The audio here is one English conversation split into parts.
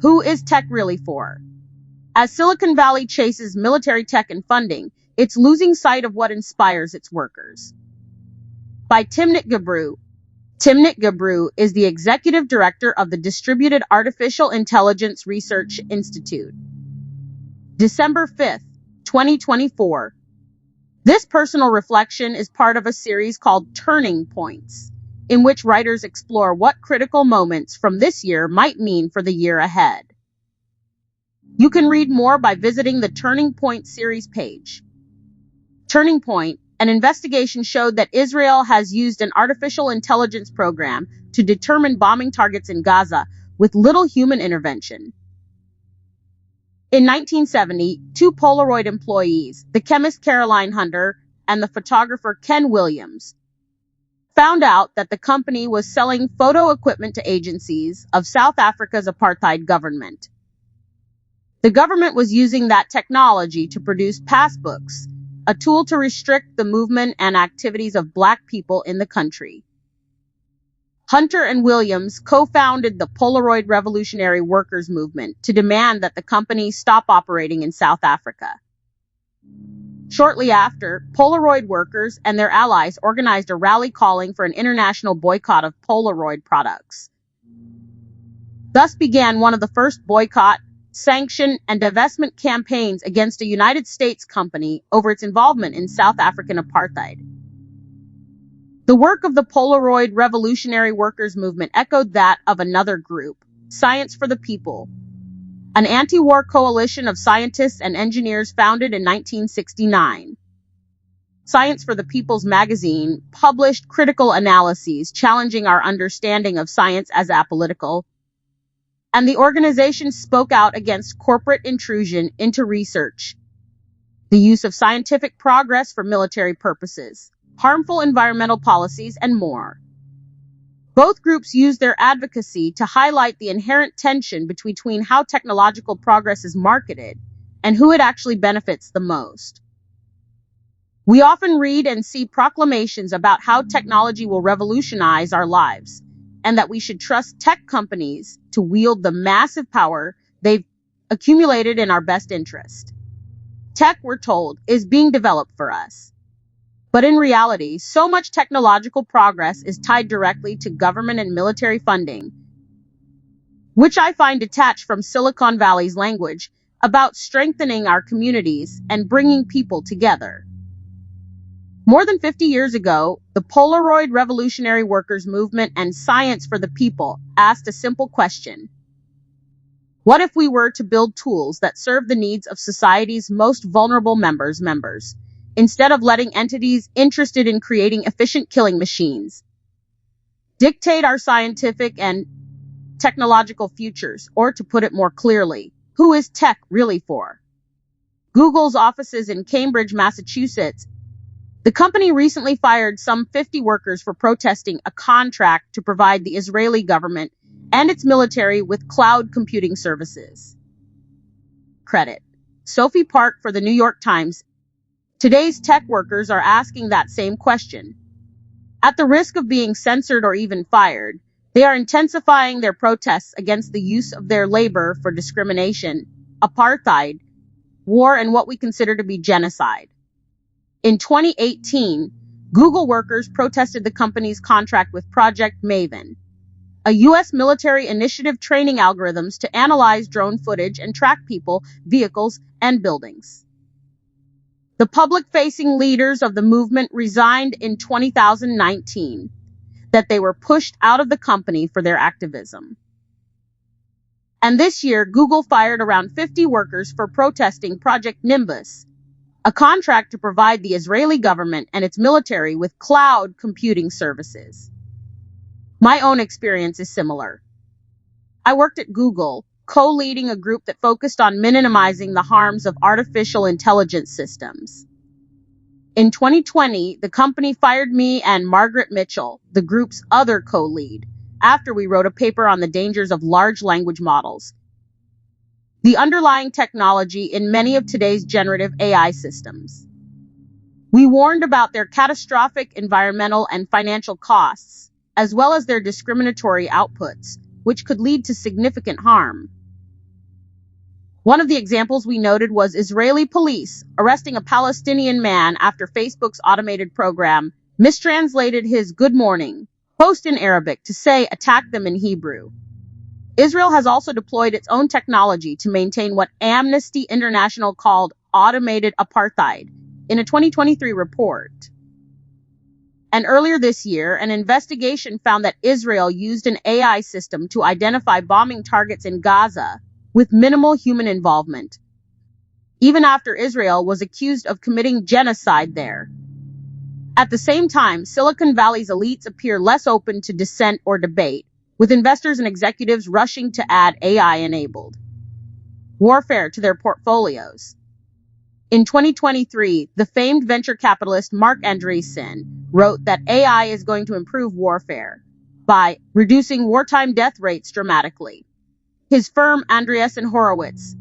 Who is tech really for? As Silicon Valley chases military tech and funding, it's losing sight of what inspires its workers. By Timnit Gebru. Timnit Gebru is the executive director of the Distributed Artificial Intelligence Research Institute. December 5th, 2024. This personal reflection is part of a series called Turning Points, in which writers explore what critical moments from this year might mean for the year ahead. You can read more by visiting the Turning Point series page. Turning Point, an investigation showed that Israel has used an artificial intelligence program to determine bombing targets in Gaza with little human intervention. In 1970, two Polaroid employees, the chemist Caroline Hunter and the photographer Ken Williams, found out that the company was selling photo equipment to agencies of South Africa's apartheid government. The government was using that technology to produce passbooks, a tool to restrict the movement and activities of Black people in the country. Hunter and Williams co-founded the Polaroid Revolutionary Workers Movement to demand that the company stop operating in South Africa. Shortly after, Polaroid workers and their allies organized a rally calling for an international boycott of Polaroid products. Thus began one of the first boycott, sanction, and divestment campaigns against a United States company over its involvement in South African apartheid. The work of the Polaroid Revolutionary Workers Movement echoed that of another group, Science for the People, an anti-war coalition of scientists and engineers founded in 1969. Science for the People's magazine published critical analyses challenging our understanding of science as apolitical, and the organization spoke out against corporate intrusion into research, the use of scientific progress for military purposes, harmful environmental policies, and more. Both groups use their advocacy to highlight the inherent tension between how technological progress is marketed and who it actually benefits the most. We often read and see proclamations about how technology will revolutionize our lives, and that we should trust tech companies to wield the massive power they've accumulated in our best interest. Tech, we're told, is being developed for us. But in reality, so much technological progress is tied directly to government and military funding, which I find detached from Silicon Valley's language about strengthening our communities and bringing people together. More than 50 years ago, the Polaroid Revolutionary Workers Movement and Science for the People asked a simple question. What if we were to build tools that serve the needs of society's most vulnerable members, instead of letting entities interested in creating efficient killing machines dictate our scientific and technological futures? Or to put it more clearly, who is tech really for? Google's offices in Cambridge, Massachusetts. The company recently fired some 50 workers for protesting a contract to provide the Israeli government and its military with cloud computing services. Credit. Sophie Park for the New York Times. Today's tech workers are asking that same question. At the risk of being censored or even fired, they are intensifying their protests against the use of their labor for discrimination, apartheid, war, and what we consider to be genocide. In 2018, Google workers protested the company's contract with Project Maven, a U.S. military initiative training algorithms to analyze drone footage and track people, vehicles, and buildings. The public-facing leaders of the movement resigned in 2019, that they were pushed out of the company for their activism. And this year, Google fired around 50 workers for protesting Project Nimbus, a contract to provide the Israeli government and its military with cloud computing services. My own experience is similar. I worked at Google, co-leading a group that focused on minimizing the harms of artificial intelligence systems. In 2020, the company fired me and Margaret Mitchell, the group's other co-lead, after we wrote a paper on the dangers of large language models, the underlying technology in many of today's generative AI systems. We warned about their catastrophic environmental and financial costs, as well as their discriminatory outputs, which could lead to significant harm. One of the examples we noted was Israeli police arresting a Palestinian man after Facebook's automated program mistranslated his "good morning" post in Arabic to say "attack them" in Hebrew. Israel has also deployed its own technology to maintain what Amnesty International called automated apartheid in a 2023 report. And earlier this year, an investigation found that Israel used an AI system to identify bombing targets in Gaza with minimal human involvement, even after Israel was accused of committing genocide there. At the same time, Silicon Valley's elites appear less open to dissent or debate, with investors and executives rushing to add AI-enabled warfare to their portfolios. In 2023, the famed venture capitalist Marc Andreessen wrote that AI is going to improve warfare by reducing wartime death rates dramatically. His firm, Andreessen Horowitz,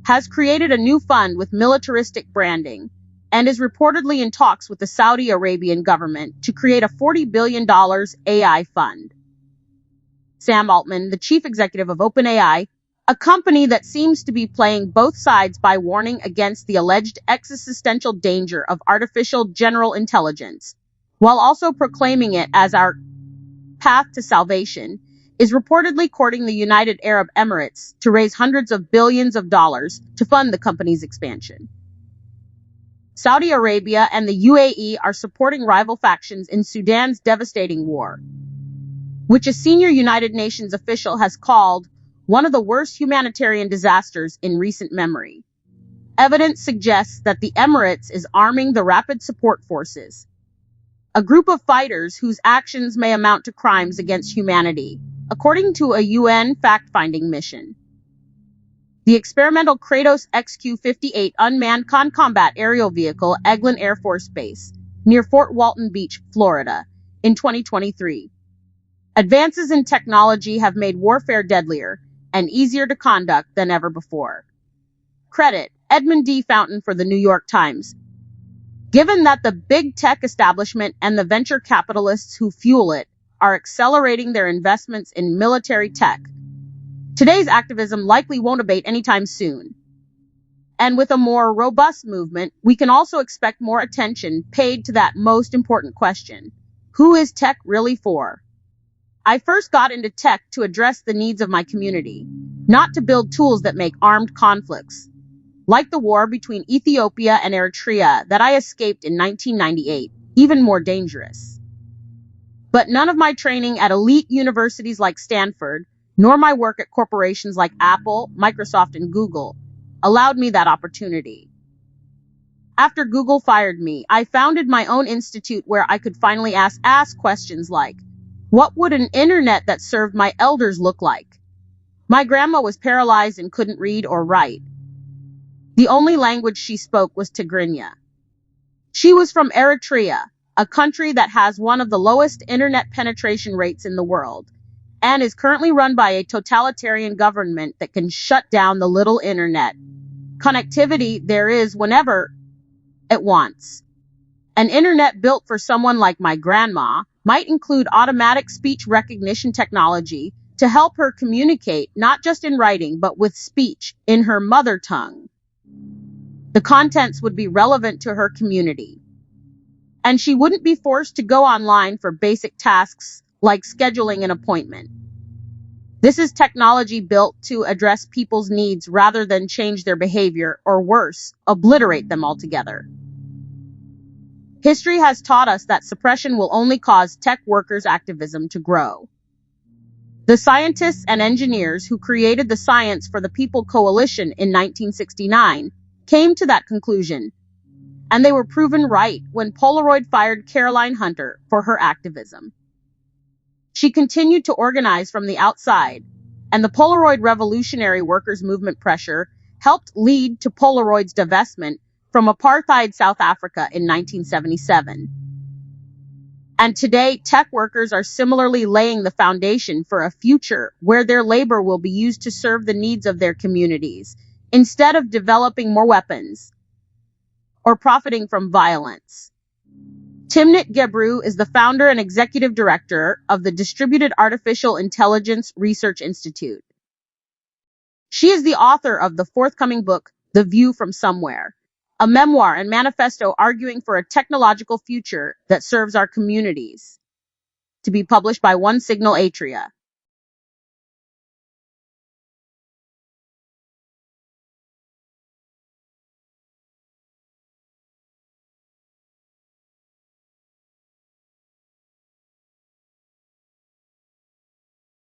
has created a new fund with militaristic branding and is reportedly in talks with the Saudi Arabian government to create a $40 billion AI fund. Sam Altman, the chief executive of OpenAI, a company that seems to be playing both sides by warning against the alleged existential danger of artificial general intelligence, while also proclaiming it as our path to salvation, is reportedly courting the United Arab Emirates to raise hundreds of billions of dollars to fund the company's expansion. Saudi Arabia and the UAE are supporting rival factions in Sudan's devastating war, which a senior United Nations official has called one of the worst humanitarian disasters in recent memory. Evidence suggests that the Emirates is arming the Rapid Support Forces, a group of fighters whose actions may amount to crimes against humanity, according to a UN fact-finding mission. The experimental Kratos XQ-58 unmanned combat aerial vehicle Eglin Air Force Base, near Fort Walton Beach, Florida, in 2023. Advances in technology have made warfare deadlier and easier to conduct than ever before. Credit Edmund D. Fountain for the New York Times. Given that the big tech establishment and the venture capitalists who fuel it are accelerating their investments in military tech, today's activism likely won't abate anytime soon. And with a more robust movement, we can also expect more attention paid to that most important question: who is tech really for? I first got into tech to address the needs of my community, not to build tools that make armed conflicts, like the war between Ethiopia and Eritrea that I escaped in 1998, even more dangerous. But none of my training at elite universities like Stanford, nor my work at corporations like Apple, Microsoft, and Google allowed me that opportunity. After Google fired me, I founded my own institute where I could finally ask questions like, what would an internet that served my elders look like? My grandma was paralyzed and couldn't read or write. The only language she spoke was Tigrinya. She was from Eritrea, a country that has one of the lowest internet penetration rates in the world, and is currently run by a totalitarian government that can shut down the little internet connectivity there is whenever it wants. An internet built for someone like my grandma might include automatic speech recognition technology to help her communicate not just in writing but with speech in her mother tongue. The contents would be relevant to her community, and she wouldn't be forced to go online for basic tasks like scheduling an appointment. This is technology built to address people's needs rather than change their behavior, or worse, obliterate them altogether. History has taught us that suppression will only cause tech workers' activism to grow. The scientists and engineers who created the Science for the People Coalition in 1969 came to that conclusion, and they were proven right when Polaroid fired Caroline Hunter for her activism. She continued to organize from the outside, and the Polaroid Revolutionary Workers Movement pressure helped lead to Polaroid's divestment from apartheid South Africa in 1977. And today, tech workers are similarly laying the foundation for a future where their labor will be used to serve the needs of their communities, instead of developing more weapons or profiting from violence. Timnit Gebru is the founder and executive director of the Distributed Artificial Intelligence Research Institute. She is the author of the forthcoming book, The View from Somewhere, a memoir and manifesto arguing for a technological future that serves our communities, to be published by One Signal Atria.